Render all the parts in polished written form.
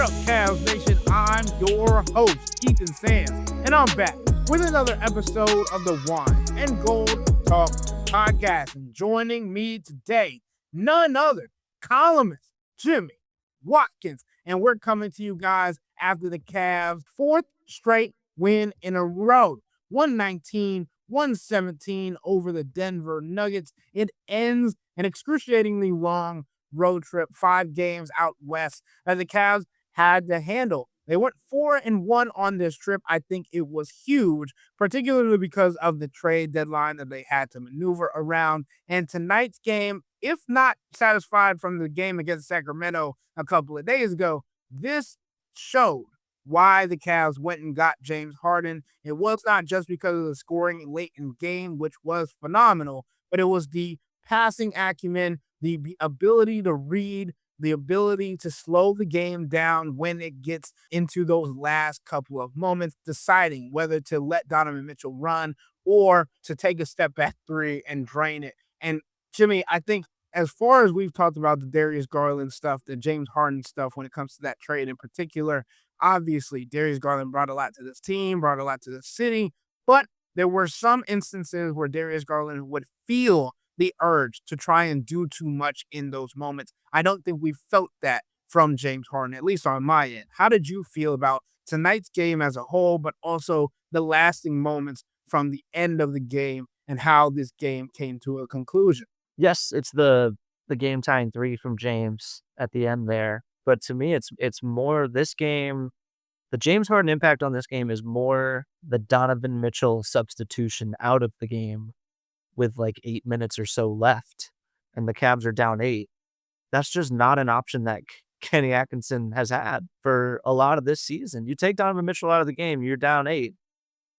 up, Cavs Nation? I'm your host, Ethan Sands, and I'm back with another episode of the Wine and Gold Talk podcast. And joining me today, none other, columnist Jimmy Watkins. And we're coming to you guys after the Cavs' fourth straight win in a row. 119-117 over the Denver Nuggets. It ends an excruciatingly long road trip, 5 games out west that the Cavs had to handle. They went 4-1 on this trip. I think it was huge, particularly because of the trade deadline that they had to maneuver around. And tonight's game, if not satisfied from the game against Sacramento a couple of days ago, this showed why the Cavs went and got James Harden. It was not just because of the scoring late in the game, which was phenomenal, but it was the passing acumen, the ability to read, the ability to slow the game down when it gets into those last couple of moments, deciding whether to let Donovan Mitchell run or to take a step back three and drain it. And Jimmy, I think as far as we've talked about the Darius Garland stuff, the James Harden stuff, when it comes to that trade in particular, obviously Darius Garland brought a lot to this team, brought a lot to the city, but there were some instances where Darius Garland would feel the urge to try and do too much in those moments. I don't think we felt that from James Harden, at least on my end. How did you feel about tonight's game as a whole, but also the lasting moments from the end of the game and how this game came to a conclusion? Yes, it's the game tying 3 from James at the end there. But to me, it's more this game. The James Harden impact on this game is more the Donovan Mitchell substitution out of the game with like 8 minutes or so left, and the Cavs are down 8. That's just not an option that Kenny Atkinson has had for a lot of this season. You take Donovan Mitchell out of the game, you're down 8.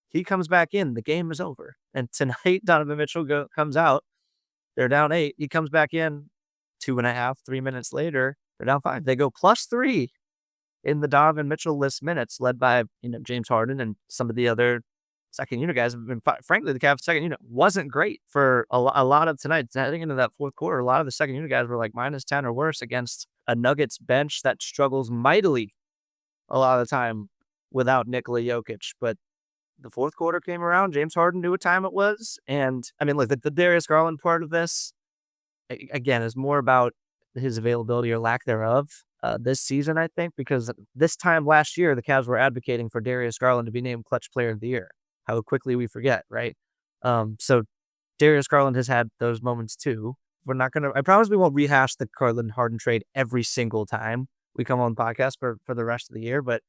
He comes back in, the game is over. And tonight, Donovan Mitchell comes out. They're down 8. He comes back in 2.5, 3 minutes later. They're down 5. They go +3 in the Donovan Mitchell list minutes, led by James Harden and some of the other second unit guys. Frankly, the Cavs second unit wasn't great for a lot of tonight. Heading into that fourth quarter, a lot of the second unit guys were like -10 or worse against a Nuggets bench that struggles mightily a lot of the time without Nikola Jokic. But the fourth quarter came around. James Harden knew what time it was. And I mean, look, the Darius Garland part of this, again, is more about his availability or lack thereof this season, I think, because this time last year, the Cavs were advocating for Darius Garland to be named Clutch Player of the Year. How quickly we forget, right? So Darius Garland has had those moments too. I promise we won't rehash the Garland Harden trade every single time we come on the podcast for the rest of the year, but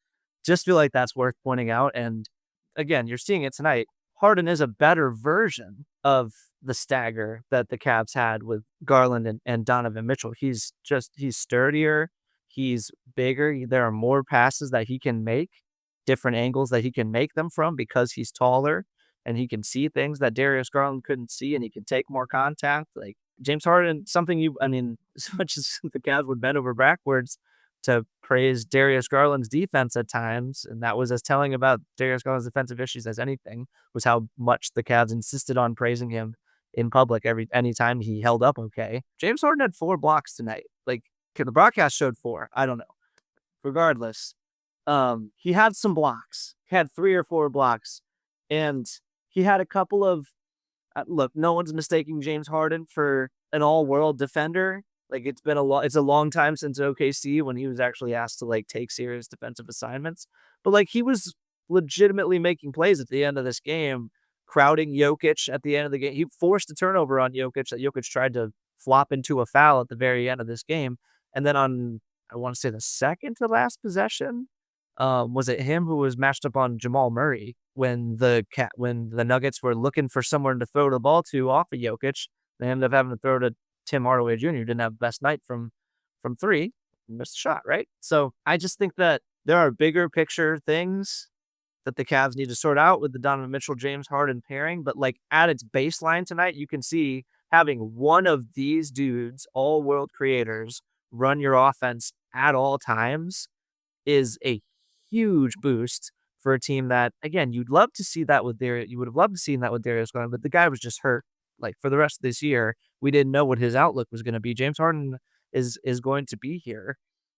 just feel like that's worth pointing out. And again, you're seeing it tonight. Harden is a better version of the stagger that the Cavs had with Garland and Donovan Mitchell. He's sturdier. He's bigger. There are more passes that he can make, different angles that he can make them from because he's taller and he can see things that Darius Garland couldn't see, and he can take more contact. Like James Harden, as much as the Cavs would bend over backwards to praise Darius Garland's defense at times, and that was as telling about Darius Garland's defensive issues as anything, was how much the Cavs insisted on praising him in public anytime he held up okay. James Harden had 4 blocks tonight. Like, the broadcast showed 4. I don't know. Regardless, he had some blocks. He had 3 or 4 blocks, and he had a couple of look, no one's mistaking James Harden for an all-world defender. Like, it's a long time since OKC when he was actually asked to like take serious defensive assignments. But like, he was legitimately making plays at the end of this game, crowding Jokic at the end of the game. He forced a turnover on Jokic that Jokic tried to flop into a foul at the very end of this game. And then on, I want to say the second to last possession, was it him who was matched up on Jamal Murray when the Nuggets were looking for someone to throw the ball to off of Jokic? They ended up having to throw to Tim Hardaway Jr., who didn't have the best night from 3, missed a shot, right? So I just think that there are bigger picture things that the Cavs need to sort out with the Donovan Mitchell-James Harden pairing. But like, at its baseline tonight, you can see having one of these dudes, all world creators, run your offense at all times is a huge boost for a team that, again, you'd love to see that with you would have loved to see that with Darius Garland, but the guy was just hurt. Like, for the rest of this year, we didn't know what his outlook was going to be. James Harden is going to be here.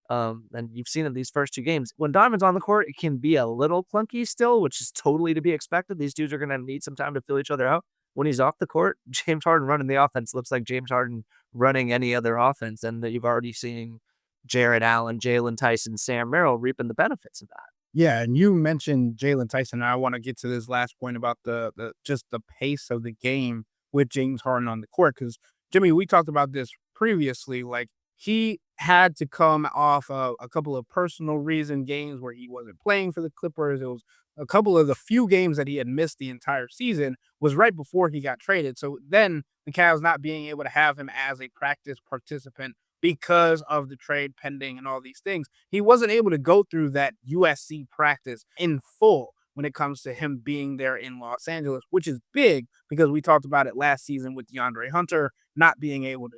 And you've seen it these first 2 games. When Donovan's on the court, it can be a little clunky still, which is totally to be expected. These dudes are gonna need some time to feel each other out. When he's off the court, James Harden running the offense looks like James Harden running any other offense, and that you've already seen Jarrett Allen, Jalen Tyson, Sam Merrill reaping the benefits of that. Yeah, and you mentioned Jalen Tyson. I want to get to this last point about the just the pace of the game with James Harden on the court. Because Jimmy, we talked about this previously. Like he had to come off a couple of personal reason games where he wasn't playing for the Clippers. It was a couple of the few games that he had missed the entire season was right before he got traded. So then the Cavs not being able to have him as a practice participant because of the trade pending and all these things, he wasn't able to go through that USC practice in full when it comes to him being there in Los Angeles, which is big because we talked about it last season with DeAndre Hunter not being able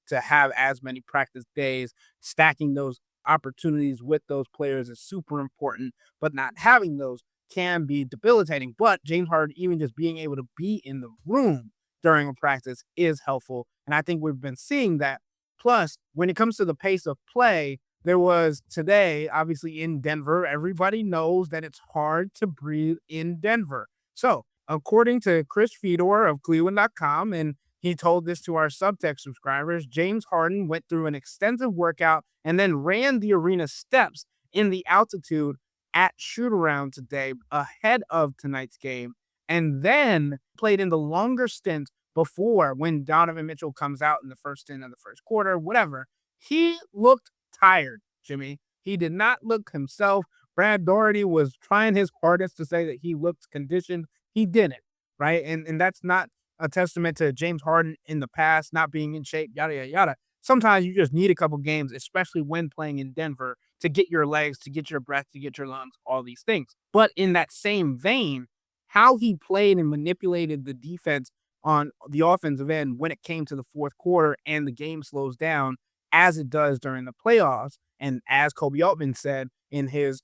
to have as many practice days. Stacking those opportunities with those players is super important, but not having those can be debilitating. But James Harden, even just being able to be in the room during a practice is helpful. And I think we've been seeing that. Plus, when it comes to the pace of play, there was today, obviously in Denver, everybody knows that it's hard to breathe in Denver. So, according to Chris Fedor of cleveland.com, and he told this to our subtext subscribers, James Harden went through an extensive workout and then ran the arena steps in the altitude at shoot around today ahead of tonight's game, and then played in the longer stint before when Donovan Mitchell comes out in the first stint of the first quarter, whatever. He looked tired, Jimmy. He did not look himself. Brad Doherty was trying his hardest to say that he looked conditioned. He didn't, right? And that's not a testament to James Harden in the past not being in shape, yada, yada, yada. Sometimes you just need a couple games, especially when playing in Denver, to get your legs, to get your breath, to get your lungs, all these things. But in that same vein, how he played and manipulated the defense on the offensive end when it came to the fourth quarter and the game slows down as it does during the playoffs. And as Kobe Altman said in his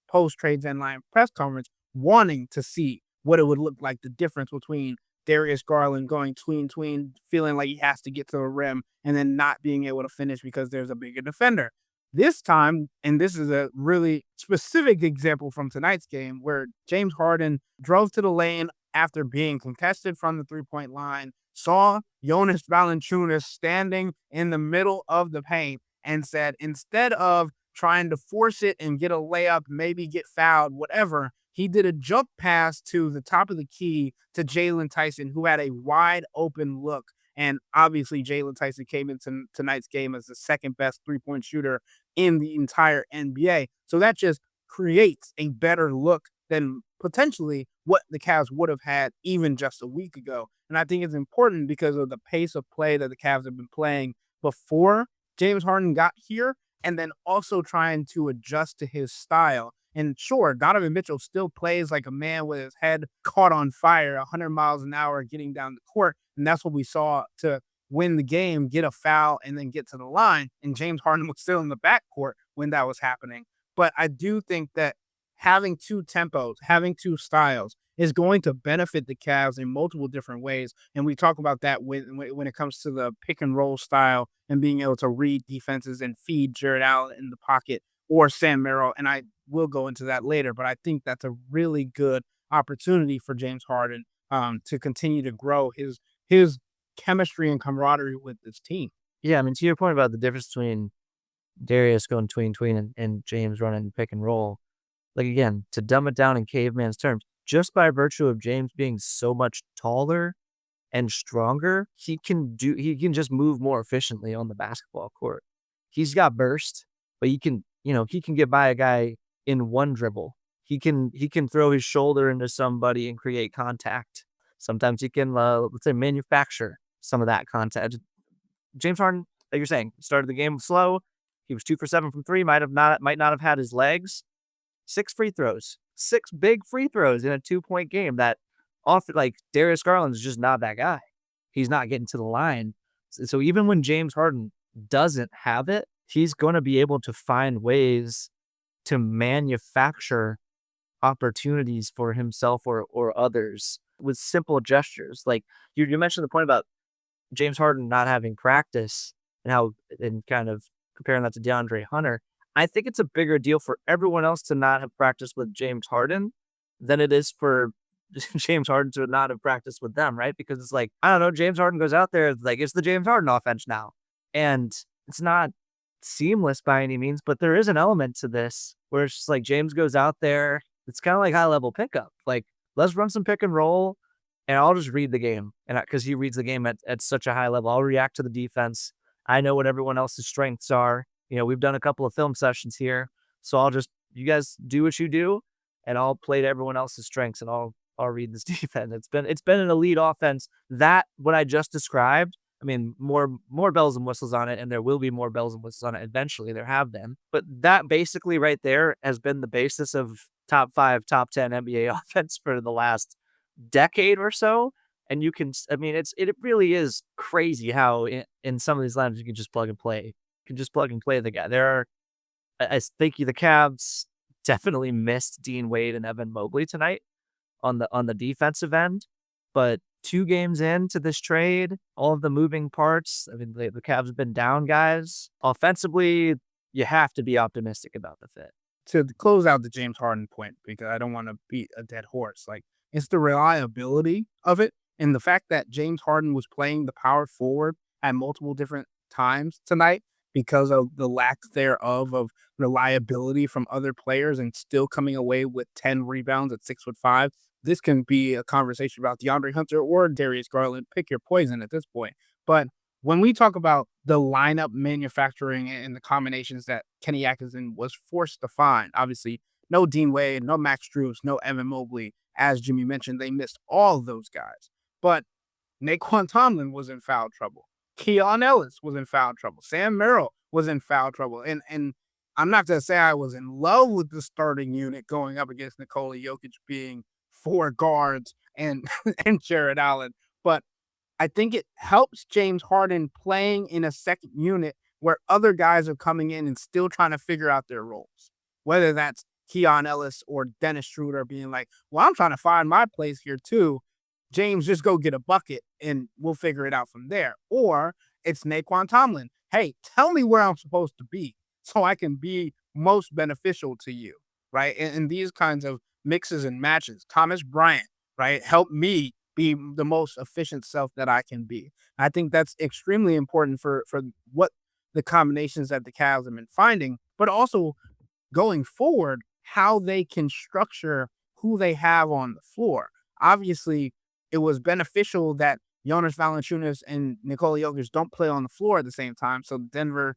post-trade deadline press conference, wanting to see what it would look like, the difference between Darius Garland going tween, feeling like he has to get to the rim and then not being able to finish because there's a bigger defender. This time, and this is a really specific example from tonight's game where James Harden drove to the lane after being contested from the three-point line, saw Jonas Valanciunas standing in the middle of the paint and said, instead of trying to force it and get a layup, maybe get fouled, whatever, he did a jump pass to the top of the key to Jalen Tyson, who had a wide open look. And obviously, Jalen Tyson came into tonight's game as the second best three-point shooter in the entire NBA. So that just creates a better look than potentially what the Cavs would have had even just a week ago. And I think it's important because of the pace of play that the Cavs have been playing before James Harden got here, and then also trying to adjust to his style. And sure, Donovan Mitchell still plays like a man with his head caught on fire, 100 miles an hour getting down the court. And that's what we saw to win the game, get a foul, and then get to the line. And James Harden was still in the backcourt when that was happening. But I do think that having two tempos, having two styles is going to benefit the Cavs in multiple different ways. And we talk about that when it comes to the pick and roll style and being able to read defenses and feed Jarrett Allen in the pocket or Sam Merrill. And I will go into that later, but I think that's a really good opportunity for James Harden to continue to grow his chemistry and camaraderie with this team. Yeah, I mean, to your point about the difference between Darius going tween and James running pick and roll, like, again, to dumb it down in caveman's terms, just by virtue of James being so much taller and stronger, he can just move more efficiently on the basketball court. He's got burst, but he can get by a guy in one dribble. He can throw his shoulder into somebody and create contact. Sometimes he can, let's say, manufacture some of that contact. James Harden, like you're saying, started the game slow. He was 2 for 7 from three. Might not have had his legs. 6 free throws, 6 big free throws in a 2-point game. That often, like, Darius Garland is just not that guy. He's not getting to the line. So even when James Harden doesn't have it, he's going to be able to find ways to manufacture opportunities for himself or others with simple gestures. Like you mentioned the point about James Harden not having practice and kind of comparing that to DeAndre Hunter. I think it's a bigger deal for everyone else to not have practiced with James Harden than it is for James Harden to not have practiced with them, right? Because it's like, I don't know, James Harden goes out there, it's like it's the James Harden offense now. And it's not seamless by any means, but there is an element to this where it's just like James goes out there. It's kind of like high level pickup. Like, let's run some pick and roll and I'll just read the game. And because he reads the game at such a high level, I'll react to the defense. I know what everyone else's strengths are. We've done a couple of film sessions here. So you guys do what you do and I'll play to everyone else's strengths and I'll read this defense. It's been an elite offense. That what I just described, I mean, more bells and whistles on it, and there will be more bells and whistles on it eventually. There have been. But that basically right there has been the basis of top 5, top 10 NBA offense for the last decade or so. And I mean, it really is crazy how in some of these lineups you can just plug and play. You can just plug and play the guy. I think the Cavs definitely missed Dean Wade and Evan Mobley tonight on the defensive end. But 2 games into this trade, all of the moving parts, I mean, the Cavs have been down guys. Offensively, you have to be optimistic about the fit. To close out the James Harden point, because I don't want to beat a dead horse, like it's the reliability of it and the fact that James Harden was playing the power forward at multiple different times tonight because of the lack thereof of reliability from other players and still coming away with 10 rebounds at 6'5". This can be a conversation about DeAndre Hunter or Darius Garland. Pick your poison at this point. But when we talk about the lineup manufacturing and the combinations that Kenny Atkinson was forced to find, obviously, no Dean Wade, no Max Strus, no Evan Mobley. As Jimmy mentioned, they missed all of those guys. But Naquan Tomlin was in foul trouble. Keon Ellis was in foul trouble. Sam Merrill was in foul trouble. And I'm not going to say I was in love with the starting unit going up against Nikola Jokic being 4 guards and and Jarrett Allen, but I think it helps James Harden playing in a second unit where other guys are coming in and still trying to figure out their roles. Whether that's Keon Ellis or Dennis Schroeder being like, well, I'm trying to find my place here too. James, just go get a bucket and we'll figure it out from there. Or it's Naquan Tomlin. Hey, tell me where I'm supposed to be so I can be most beneficial to you, right? And these kinds of mixes and matches. Thomas Bryant, right? Help me be the most efficient self that I can be. I think that's extremely important for what the combinations that the Cavs have been finding, but also going forward, how they can structure who they have on the floor. Obviously, it was beneficial that Jonas Valanciunas and Nikola Jokic don't play on the floor at the same time, so Denver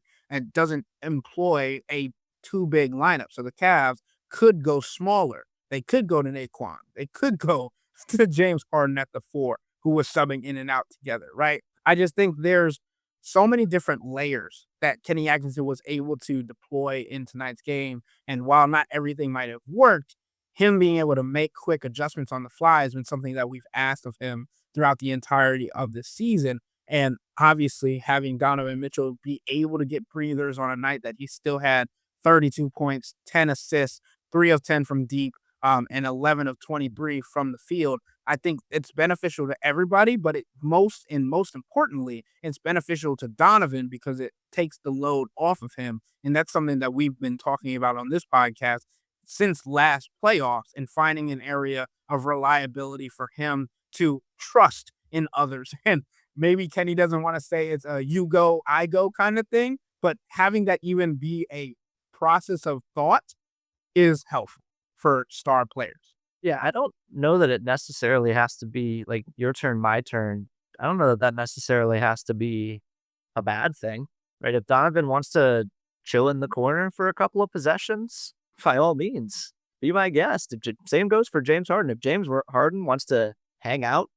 doesn't employ a too big lineup. So the Cavs could go smaller. They could go to Naquan. They could go to James Harden at the 4, who was subbing in and out together, right? I just think there's so many different layers that Kenny Atkinson was able to deploy in tonight's game. And while not everything might have worked, him being able to make quick adjustments on the fly has been something that we've asked of him throughout the entirety of the season. And obviously, having Donovan Mitchell be able to get breathers on a night that he still had 32 points, 10 assists, 3 of 10 from deep, and 11 of 23 from the field. I think it's beneficial to everybody, but most importantly, it's beneficial to Donovan because it takes the load off of him. And that's something that we've been talking about on this podcast since last playoffs and finding an area of reliability for him to trust in others. And maybe Kenny doesn't want to say it's a you go, I go kind of thing, but having that even be a process of thought is helpful for star players. Yeah, I don't know that it necessarily has to be like your turn, my turn. I don't know that that necessarily has to be a bad thing, right? If Donovan wants to chill in the corner for a couple of possessions, by all means, be my guest. Same goes for James Harden. If James Harden wants to hang out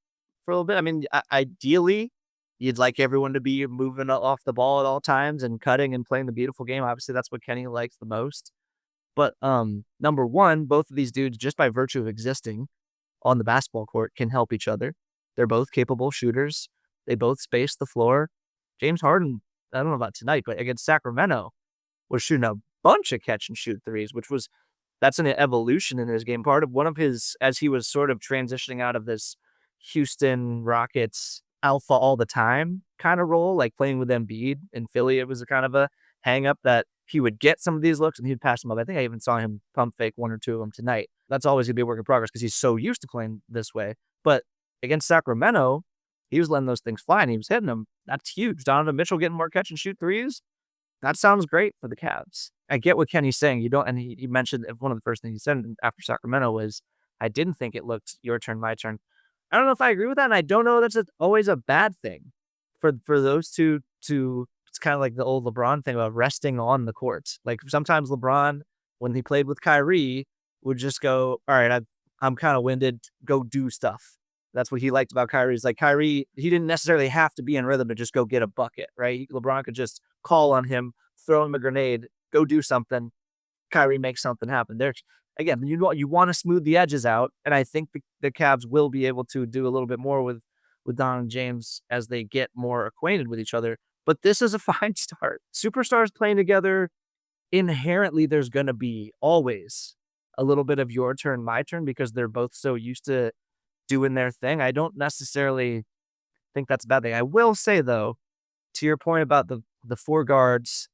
for a little bit, I mean, ideally, you'd like everyone to be moving off the ball at all times and cutting and playing the beautiful game. Obviously, that's what Kenny likes the most. But number one, both of these dudes, just by virtue of existing on the basketball court, can help each other. They're both capable shooters. They both space the floor. James Harden, I don't know about tonight, but against Sacramento, was shooting a bunch of catch and shoot threes, that's an evolution in his game. Part of one of his, as he was sort of transitioning out of this Houston Rockets alpha all the time kind of role, like playing with Embiid in Philly, it was a kind of a hang up that he would get some of these looks and he'd pass them up. I think I even saw him pump fake 1 or 2 of them tonight. That's always going to be a work in progress because he's so used to playing this way. But against Sacramento, he was letting those things fly and he was hitting them. That's huge. Donovan Mitchell getting more catch and shoot threes. That sounds great for the Cavs. I get what Kenny's saying. You don't, and he mentioned one of the first things he said after Sacramento was, I didn't think it looked your turn, my turn. I don't know if I agree with that, and I don't know that's always a bad thing for those two to. It's kind of like the old LeBron thing about resting on the court. Like sometimes LeBron, when he played with Kyrie, would just go, "All right, I'm kind of winded. Go do stuff." That's what he liked about Kyrie. Is like Kyrie, he didn't necessarily have to be in rhythm to just go get a bucket, right? LeBron could just call on him, throw him a grenade, go do something. Kyrie makes something happen. There's again, you want to smooth the edges out, and I think the Cavs will be able to do a little bit more with Don and James as they get more acquainted with each other. But this is a fine start. Superstars playing together, inherently, there's going to be always a little bit of your turn, my turn, because they're both so used to doing their thing. I don't necessarily think that's a bad thing. I will say, though, to your point about the 4 guards,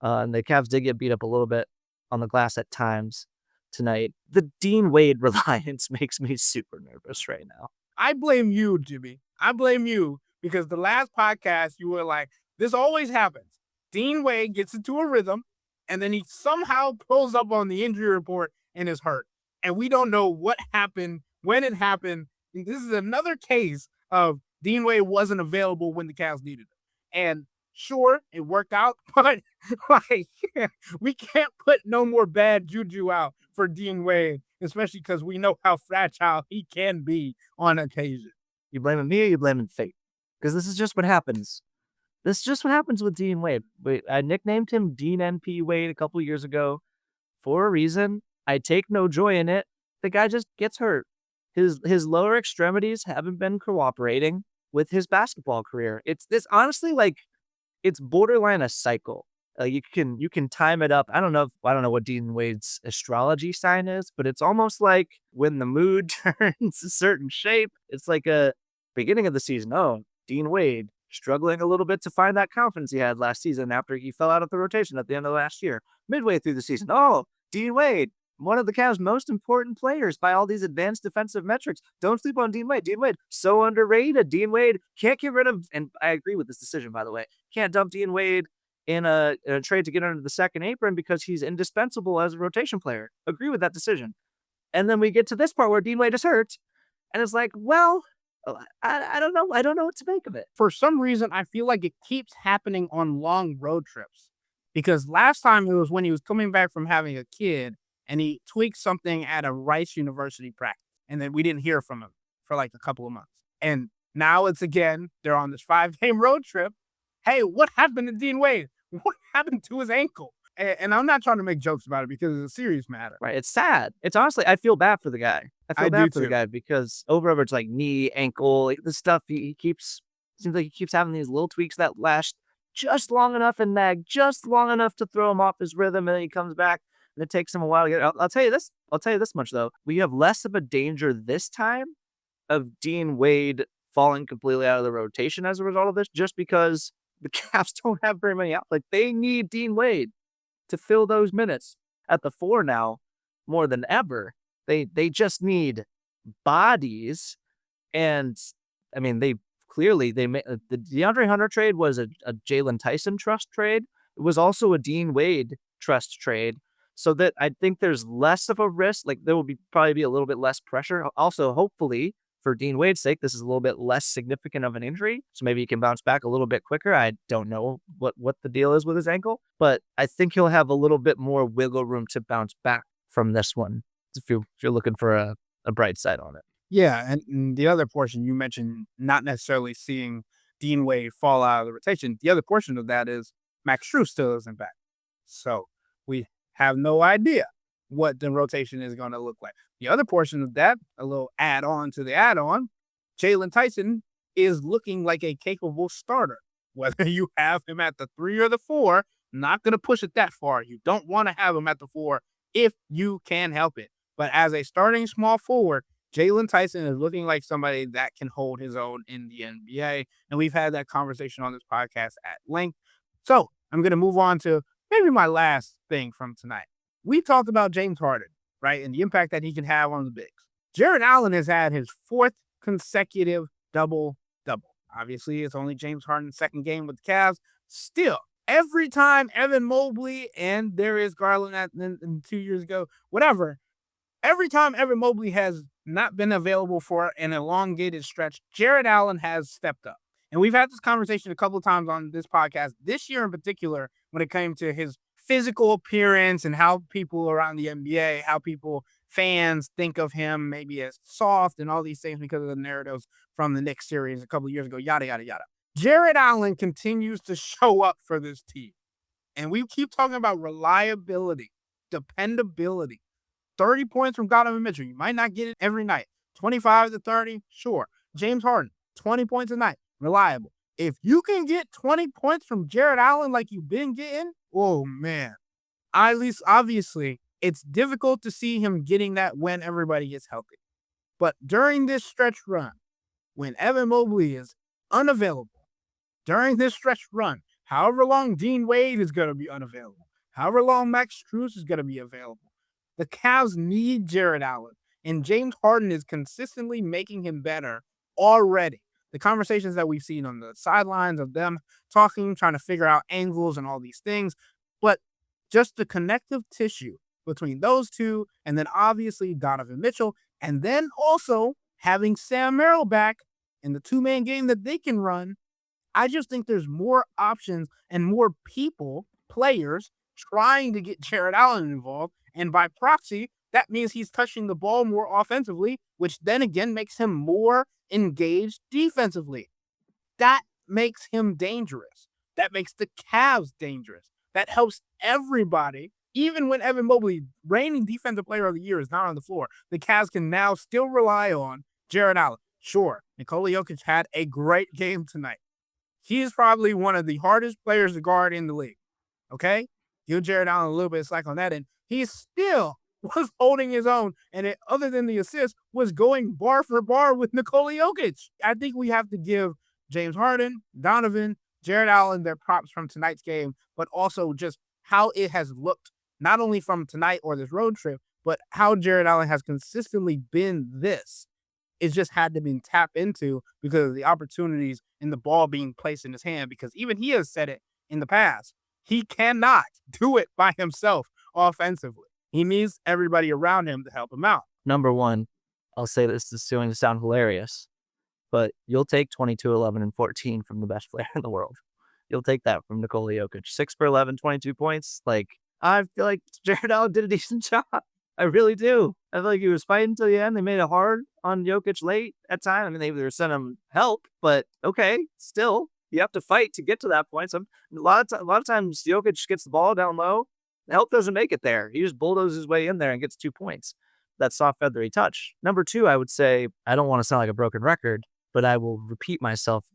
and the Cavs did get beat up a little bit on the glass at times tonight. The Dean Wade reliance makes me super nervous right now. I blame you, Jimmy. I blame you because the last podcast you were like, this always happens. Dean Wade gets into a rhythm and then he somehow pulls up on the injury report and is hurt. And we don't know what happened, when it happened. This is another case of Dean Wade wasn't available when the Cavs needed him. And sure, it worked out, but like we can't put no more bad juju out for Dean Wade, especially because we know how fragile he can be on occasion. You blaming me or you blaming fate? Because this is just what happens. This is just what happens with Dean Wade. I nicknamed him Dean NP Wade a couple years ago for a reason. I take no joy in it. The guy just gets hurt. His lower extremities haven't been cooperating with his basketball career. It's this honestly like it's borderline a cycle. You can time it up. I don't know what Dean Wade's astrology sign is, but it's almost like when the mood turns a certain shape, it's like a beginning of the season. Oh, Dean Wade struggling a little bit to find that confidence he had last season after he fell out of the rotation at the end of last year. Midway through the season, oh, Dean Wade, one of the Cavs' most important players by all these advanced defensive metrics. Don't sleep on Dean Wade. Dean Wade, so underrated. Dean Wade can't get rid of, and I agree with this decision, by the way, can't dump Dean Wade in a trade to get under the second apron because he's indispensable as a rotation player. Agree with that decision. And then we get to this part where Dean Wade is hurt, and it's like, well, I don't know. I don't know what to make of it. For some reason, I feel like it keeps happening on long road trips because last time it was when he was coming back from having a kid and he tweaked something at a Rice University practice. And then we didn't hear from him for like a couple of months. And now it's again, they're on this 5-game road trip. Hey, what happened to Dean Wade? What happened to his ankle? And I'm not trying to make jokes about it because it's a serious matter. Right. It's sad. It's honestly, I feel bad for the guy. I feel bad for too. the guy because over it's like knee, ankle, like the stuff he keeps, seems like he keeps having these little tweaks that last just long enough and nag just long enough to throw him off his rhythm. And then he comes back and it takes him a while to get it. I'll tell you this. I'll tell you this much though. We have less of a danger this time of Dean Wade falling completely out of the rotation as a result of this, just because the Cavs don't have very many out. Like they need Dean Wade to fill those minutes at the 4 now more than ever. They just need bodies. And I mean, they made the DeAndre Hunter trade was a Jalen Tyson trust trade. It was also a Dean Wade trust trade. So that I think there's less of a risk. Like there will probably be a little bit less pressure. Also, hopefully, for Dean Wade's sake, this is a little bit less significant of an injury. So maybe he can bounce back a little bit quicker. I don't know what the deal is with his ankle, but I think he'll have a little bit more wiggle room to bounce back from this one if you're looking for a bright side on it. Yeah, and the other portion you mentioned, not necessarily seeing Dean Wade fall out of the rotation. The other portion of that is Max Strus still isn't back. So we have no idea what the rotation is going to look like. The other portion of that, a little add-on to the add-on, Jalen Tyson is looking like a capable starter. Whether you have him at the 3 or the 4, not going to push it that far. You don't want to have him at the 4 if you can help it. But as a starting small forward, Jalen Tyson is looking like somebody that can hold his own in the NBA. And we've had that conversation on this podcast at length. So I'm going to move on to maybe my last thing from tonight. We talked about James Harden, right, and the impact that he can have on the bigs. Jarrett Allen has had his fourth consecutive double-double. Obviously, it's only James Harden's second game with the Cavs. Still, every time Evan Mobley and Darius Garland in 2 years ago, whatever, every time Evan Mobley has not been available for an elongated stretch, Jarrett Allen has stepped up. And we've had this conversation a couple of times on this podcast, this year in particular, when it came to his physical appearance and how people around the NBA, how people, fans think of him maybe as soft and all these things because of the narratives from the Knicks series a couple of years ago, yada, yada, yada. Jarrett Allen continues to show up for this team. And we keep talking about reliability, dependability. 30 points from Donovan Mitchell. You might not get it every night. 25 to 30, sure. James Harden, 20 points a night, reliable. If you can get 20 points from Jarrett Allen like you've been getting, oh man. At least, obviously, it's difficult to see him getting that when everybody gets healthy. But during this stretch run, when Evan Mobley is unavailable, during this stretch run, however long Dean Wade is going to be unavailable, however long Max Strus is going to be available, the Cavs need Jarrett Allen, and James Harden is consistently making him better already. The conversations that we've seen on the sidelines of them talking, trying to figure out angles and all these things, but just the connective tissue between those two, and then obviously Donovan Mitchell, and then also having Sam Merrill back in the two-man game that they can run. I just think there's more options and more people, players, trying to get Jarrett Allen involved. And by proxy, that means he's touching the ball more offensively, which then again makes him more engaged defensively. That makes him dangerous. That makes the Cavs dangerous. That helps everybody. Even when Evan Mobley, reigning defensive player of the year, is not on the floor, the Cavs can now still rely on Jarrett Allen. Sure, Nikola Jokic had a great game tonight. He is probably one of the hardest players to guard in the league. Okay? Give Jarrett Allen a little bit of slack on that end. He still was holding his own, and it, other than the assist, was going bar for bar with Nikola Jokic. I think we have to give James Harden, Donovan, Jarrett Allen their props from tonight's game, but also just how it has looked, not only from tonight or this road trip, but how Jarrett Allen has consistently been this. It's just had to be tapped into because of the opportunities and the ball being placed in his hand, because even he has said it in the past. He cannot do it by himself offensively. He needs everybody around him to help him out. Number one, I'll say this is going to sound hilarious, but you'll take 22, 11, and 14 from the best player in the world. You'll take that from Nikola Jokic. 6 for 11, 22 points. Like, I feel like Jarrett Allen did a decent job. I really do. I feel like he was fighting to the end. They made it hard on Jokic late at time. I mean, they were sending him help, but okay, still, you have to fight to get to that point. A lot of times, Jokic gets the ball down low. The help doesn't make it there. He just bulldozes his way in there and gets 2 points. That soft, feathery touch. Number two, I would say, I don't want to sound like a broken record, but I will repeat myself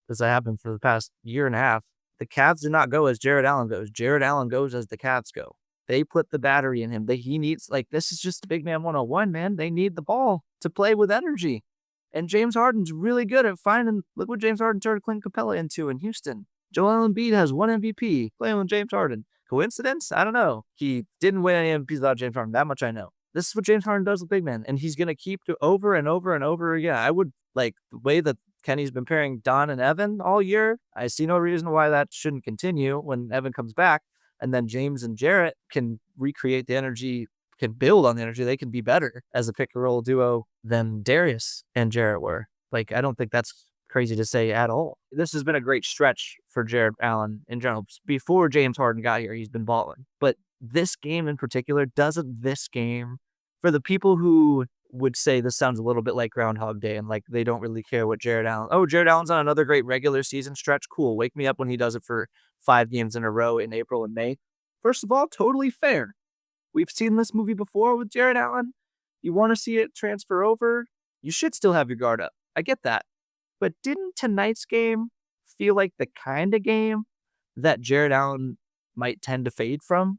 as I have been for the past year and a half. The Cavs do not go as Jarrett Allen goes. Jarrett Allen goes as the Cavs go. They put the battery in him. He needs, like, this is just big man 101, man. They need the ball to play with energy. And James Harden's really good at finding, look what James Harden turned Clint Capella into in Houston. Joel Embiid has one MVP playing with James Harden. Coincidence? I don't know. He didn't win any MVPs without James Harden. That much I know. This is what James Harden does with big men, and he's going to keep to over and over and over again. I would, like, the way that Kenny's been pairing Don and Evan all year, I see no reason why that shouldn't continue when Evan comes back. And then James and Jarrett can recreate the energy, can build on the energy. They can be better as a pick-and-roll duo than Darius and Jarrett were. Like, I don't think that's crazy to say at all. This has been a great stretch for Jarrett Allen in general. Before James Harden got here, he's been balling. But this game in particular, doesn't this game, for the people who would say this sounds a little bit like Groundhog Day and like they don't really care what Jarrett Allen, oh, Jarrett Allen's on another great regular season stretch. Cool. Wake me up when he does it for 5 games in a row in April and May. First of all, totally fair. We've seen this movie before with Jarrett Allen. You want to see it transfer over? You should still have your guard up. I get that. But didn't tonight's game feel like the kind of game that Jarrett Allen might tend to fade from?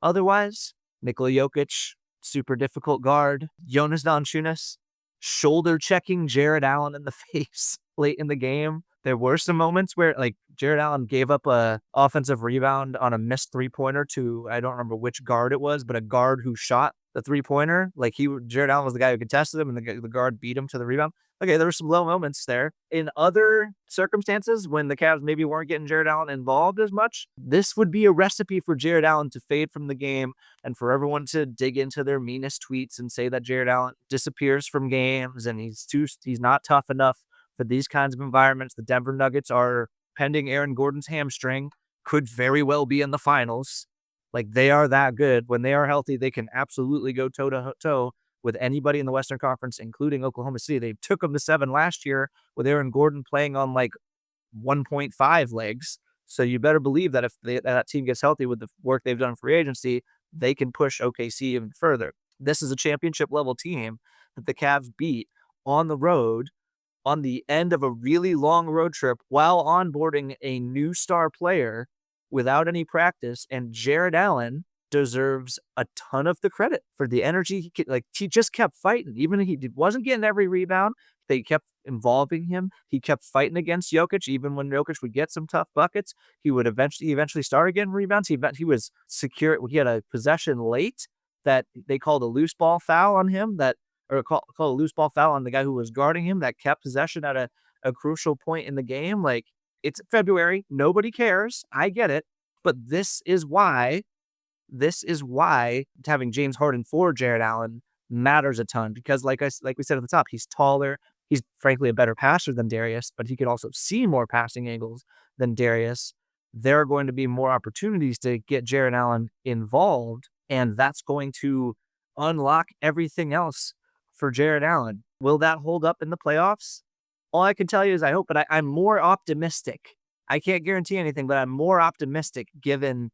Otherwise, Nikola Jokic, super difficult guard. Jonas Valanciunas shoulder checking Jarrett Allen in the face late in the game. There were some moments where, like, Jarrett Allen gave up a offensive rebound on a missed three-pointer to, I don't remember which guard it was, but a guard who shot the three-pointer. Like, Jarrett Allen was the guy who contested him, and the guard beat him to the rebound. Okay, there were some low moments there. In other circumstances, when the Cavs maybe weren't getting Jarrett Allen involved as much, this would be a recipe for Jarrett Allen to fade from the game and for everyone to dig into their meanest tweets and say that Jarrett Allen disappears from games and he's not tough enough for these kinds of environments. The Denver Nuggets are pending Aaron Gordon's hamstring, could very well be in the finals. Like, they are that good. When they are healthy, they can absolutely go toe to toe with anybody in the Western Conference, including Oklahoma City. They took them to 7 last year with Aaron Gordon playing on like 1.5 legs. So you better believe that if that team gets healthy with the work they've done in free agency, they can push OKC even further. This is a championship level team that the Cavs beat on the road on the end of a really long road trip while onboarding a new star player without any practice. And Jarrett Allen deserves a ton of the credit for the energy. He just kept fighting. Even if he wasn't getting every rebound, they kept involving him. He kept fighting against Jokic. Even when Jokic would get some tough buckets, he eventually started getting rebounds. He was secure. He had a possession late that they called a loose ball foul on him, called a loose ball foul on the guy who was guarding him, that kept possession at a crucial point in the game. Like, it's February. Nobody cares. I get it. But this is why having James Harden for Jarrett Allen matters a ton, because like we said at the top, he's taller. He's frankly a better passer than Darius, but he could also see more passing angles than Darius. There are going to be more opportunities to get Jarrett Allen involved, and that's going to unlock everything else for Jarrett Allen. Will that hold up in the playoffs? All I can tell you is I hope, but I'm more optimistic. I can't guarantee anything, but I'm more optimistic given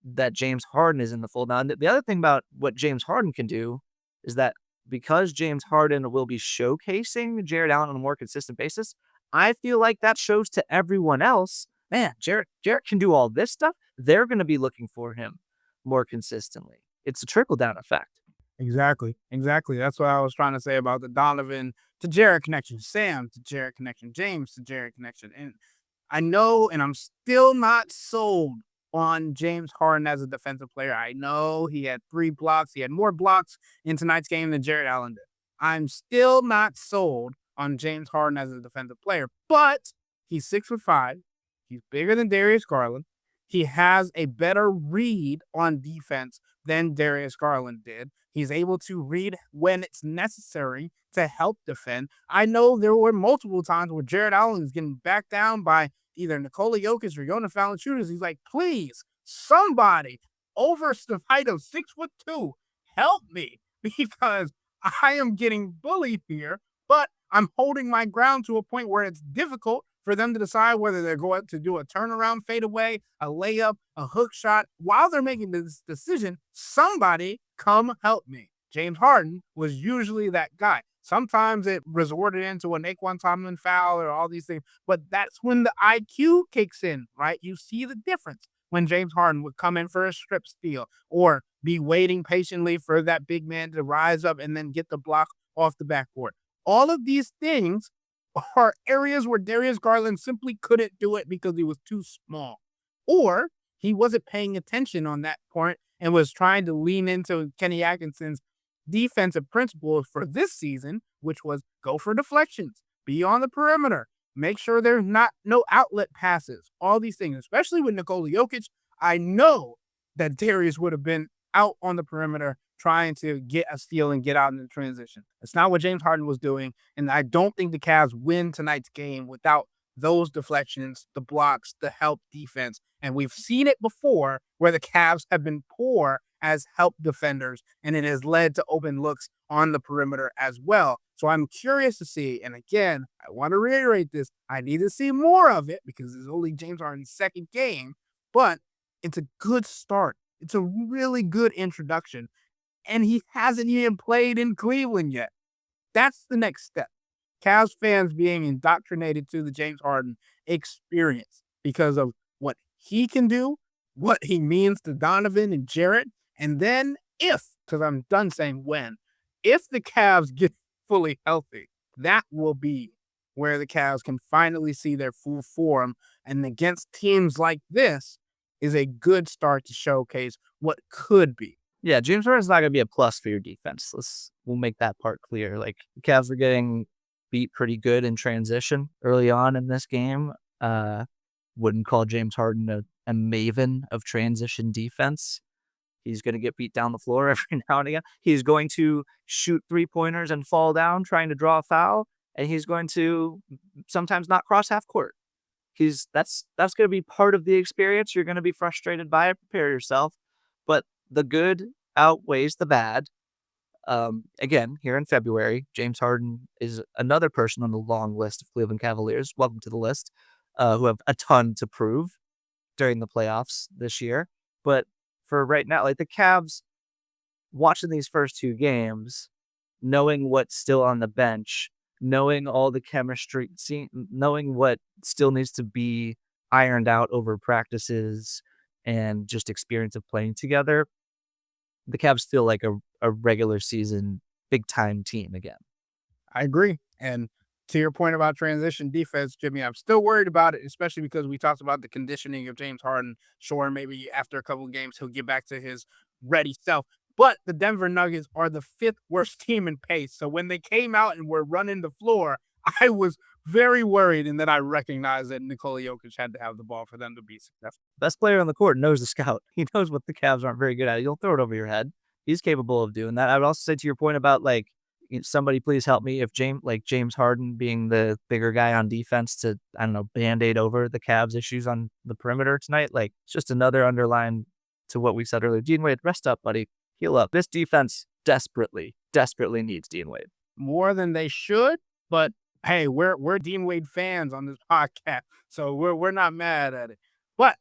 that James Harden is in the fold now. And the other thing about what James Harden can do is that because James Harden will be showcasing Jarrett Allen on a more consistent basis, I feel like that shows to everyone else, man, Jarrett can do all this stuff. They're going to be looking for him more consistently. It's a trickle-down effect. Exactly. That's what I was trying to say about the Donovan to Jarrett connection, Sam to Jarrett connection, James to Jarrett connection. And I know, and I'm still not sold on James Harden as a defensive player. I know he had 3 blocks. He had more blocks in tonight's game than Jarrett Allen did. I'm still not sold on James Harden as a defensive player, but he's 6'5". He's bigger than Darius Garland. He has a better read on defense than Darius Garland did. He's able to read when it's necessary to help defend. I know there were multiple times where Jarrett Allen is getting backed down by either Nikola Jokic or Jonas Valanciunas. He's like, please, somebody over the height of 6'2", help me, because I am getting bullied here, but I'm holding my ground to a point where it's difficult for them to decide whether they're going to do a turnaround fadeaway, a layup, a hook shot. While they're making this decision, somebody come help me. James Harden was usually that guy. Sometimes it resorted into a Naquan Tomlin foul or all these things, but that's when the IQ kicks in, right? You see the difference when James Harden would come in for a strip steal or be waiting patiently for that big man to rise up and then get the block off the backboard. All of these things are areas where Darius Garland simply couldn't do it because he was too small, or he wasn't paying attention on that point and was trying to lean into Kenny Atkinson's defensive principles for this season, which was go for deflections, be on the perimeter, make sure there's no outlet passes, all these things, especially with Nikola Jokic. I know that Darius would have been out on the perimeter trying to get a steal and get out in the transition. It's not what James Harden was doing, and I don't think the Cavs win tonight's game without those deflections, the blocks, the help defense. And we've seen it before where the Cavs have been poor as help defenders, and it has led to open looks on the perimeter as well. So I'm curious to see, and again, I want to reiterate this, I need to see more of it because it's only James Harden's second game, but it's a good start. It's a really good introduction, and he hasn't even played in Cleveland yet. That's the next step. Cavs fans being indoctrinated to the James Harden experience because of what he can do, what he means to Donovan and Jarrett, and then because I'm done saying when, if the Cavs get fully healthy, that will be where the Cavs can finally see their full form. And against teams like this is a good start to showcase what could be. Yeah, James Harden's not going to be a plus for your defense. We'll make that part clear. Like, the Cavs are getting beat pretty good in transition early on in this game. Wouldn't call James Harden a maven of transition defense. He's going to get beat down the floor every now and again. He's going to shoot 3-pointers and fall down trying to draw a foul, and he's going to sometimes not cross half court. That's going to be part of the experience. You're going to be frustrated by it. Prepare yourself. But the good outweighs the bad. Again, here in February, James Harden is another person on the long list of Cleveland Cavaliers. Welcome to the list, who have a ton to prove during the playoffs this year. But for right now, like, the Cavs, watching these first 2 games, knowing what's still on the bench, knowing all the chemistry, knowing what still needs to be ironed out over practices and just experience of playing together, the Cavs feel like a regular season big time team again. I agree. And to your point about transition defense, Jimmy, I'm still worried about it, especially because we talked about the conditioning of James Harden. Sure, maybe after a couple of games, he'll get back to his ready self. But the Denver Nuggets are the 5th worst team in pace. So when they came out and were running the floor, I was very worried, and then I recognized that Nikola Jokic had to have the ball for them to be successful. Best player on the court knows the scout. He knows what the Cavs aren't very good at. You'll throw it over your head. He's capable of doing that. I would also say, to your point about, like, somebody please help me, if James Harden being the bigger guy on defense to, I don't know, Band-Aid over the Cavs issues on the perimeter tonight, like, it's just another underline to what we said earlier. Dean Wade, rest up, buddy. Heal up. This defense desperately needs Dean Wade. More than they should, but hey, we're Dean Wade fans on this podcast, so we're not mad at it. But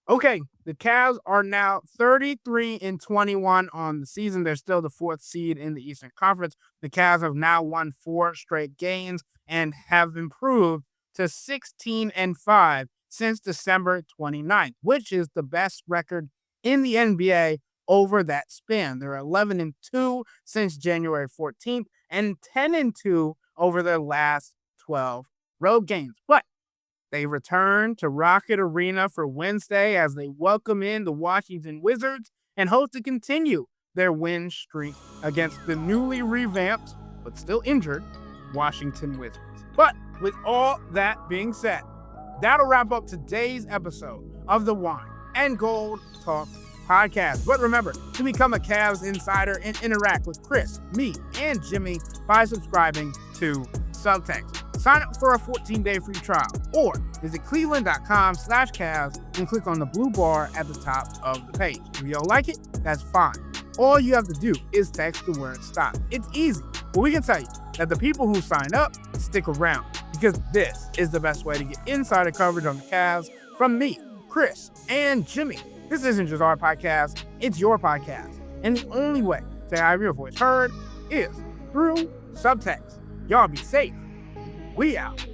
okay, the Cavs are now 33-21 on the season. They're still the 4th seed in the Eastern Conference. The Cavs have now won 4 straight games and have improved to 16-5 since December 29th, which is the best record in the NBA over that span. They're 11-2 since January 14th and 10-2 over their last 12 road games. But they return to Rocket Arena for Wednesday as they welcome in the Washington Wizards and hope to continue their win streak against the newly revamped, but still injured, Washington Wizards. But with all that being said, that'll wrap up today's episode of the Wine and Gold Talk podcast. But remember to become a Cavs insider and interact with Chris, me, and Jimmy by subscribing to Subtext. Sign up for a 14-day free trial or visit cleveland.com/Cavs and click on the blue bar at the top of the page. If you don't like it, that's fine. All you have to do is text the word STOP. It's easy, but we can tell you that the people who sign up stick around because this is the best way to get insider coverage on the Cavs from me, Chris, and Jimmy. This isn't just our podcast, it's your podcast. And the only way to have your voice heard is through Subtext. Y'all be safe. We out.